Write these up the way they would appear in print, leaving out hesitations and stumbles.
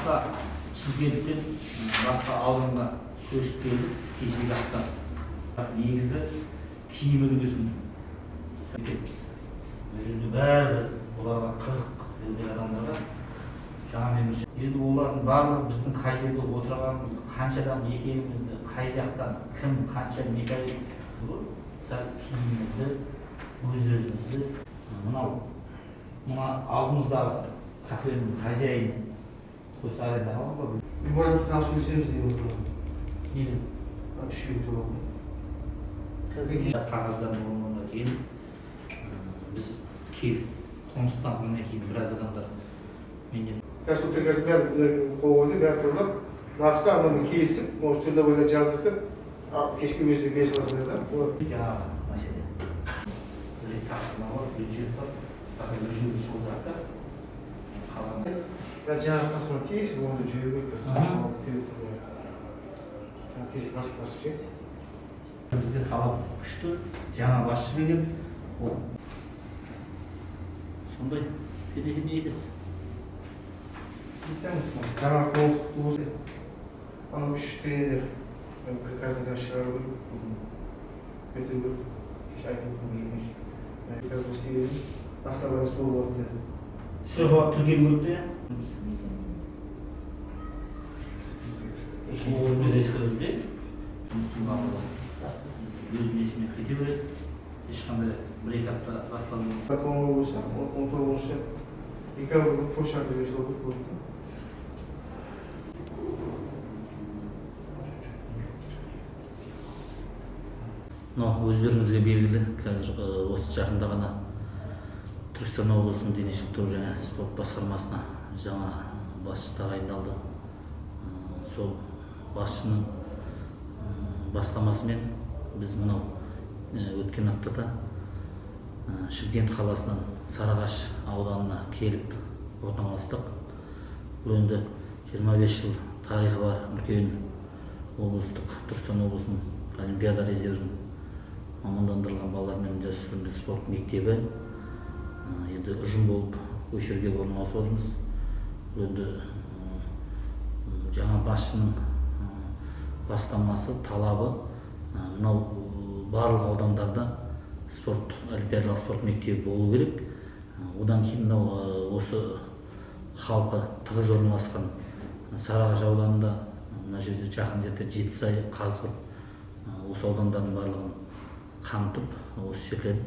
башқа Шымкенттен басқа ауданға көшіп келдік кешегі аптан. Негізі киім үлгісін көтеріппіз. Бұл жерде бәрі оларға қызық өлген адамдарға жаңа меніңше. Енді олардың барлығы біздің қай жерде отырғанымызды, қанша адам екенімізді, қай жақтан кім қанша мекалет сәл киімімізді, өз-өзімізді. Мына алдымыздағы кафенің хозяйыны қойса аренда алған ба? Любой тасу өсеміз деймін отырған. Нені? Үшеуі тұрған. Қағаздан болғанға кейін біз келіп қоныстанғаннан кейін біраз адамдар менен Сол приказ бәрі қойды, бәрі тұрдық. Нақысы ананы келісіп, может түрлі ойлар жаздыртып, кешке өзі бере саласыңдар да. Жаңағы мәселе. Бір тапсырма бар, бюджет бар. Бірақ бюджеті сол жақта. Қалған. Жаңағы тасыма тиесіп, оны жүйеге тиесіп басып жейді. Бізде талап күшті, жаңа басшы келген. Сондай педеген едесі. Жаңа қоңыздықты болса, ана үш тренер приказын шығару керек. Өтеу керек. Кеш айтып келген. Приказ істей береміз. Басталары сол болады деді. Шоға түрген көрді я? Оғыз ескілізде өзін есіне кете береді. Ешқандай бір-екі апта басталмайды. 19-шы декабрь пошақ жүрген жылы болды. Өздеріңізге белгілі, қазір осы жақында ғана Түркістан облысының дене шынықтыру және спорт басқармасына жаңа басшы тағайындалды. Сол басшының бастамасымен біз мынау өткен аптада Шымкент қаласынан Сарыағаш ауданына келіп орналастық. Бұл енді 25 жыл тарихы бар үлкен облыстық Түркістан облысының олимпиада резервін мамандандырылған балалар мен жасөспірімдер спорт мектебі енді ұжым болып осы жерге орналасып отырмыз. Енді жаңа басшының бастамасы, талабы мынау барлық аудандарда спорт олимпиадалық спорт мектебі болу керек. Одан кейін мынау осы халқы тығыз орналасқан Сарыағаш ауданында, мына жерде жақын жерде Жетісай, Қазығұрт осы аудандардың барлығын қамтып, осы жерден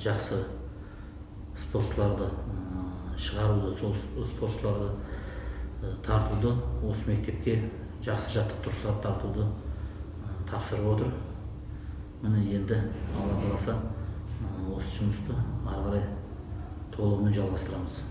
жақсы спортшыларды шығаруды, сол спортшыларды тартуды, осы мектепке жақсы жаттықтырушылар тартуды тапсырып отыр. Міне енді Алла қаласа осы жұмысты ары қарай толығымен жалғастырамыз.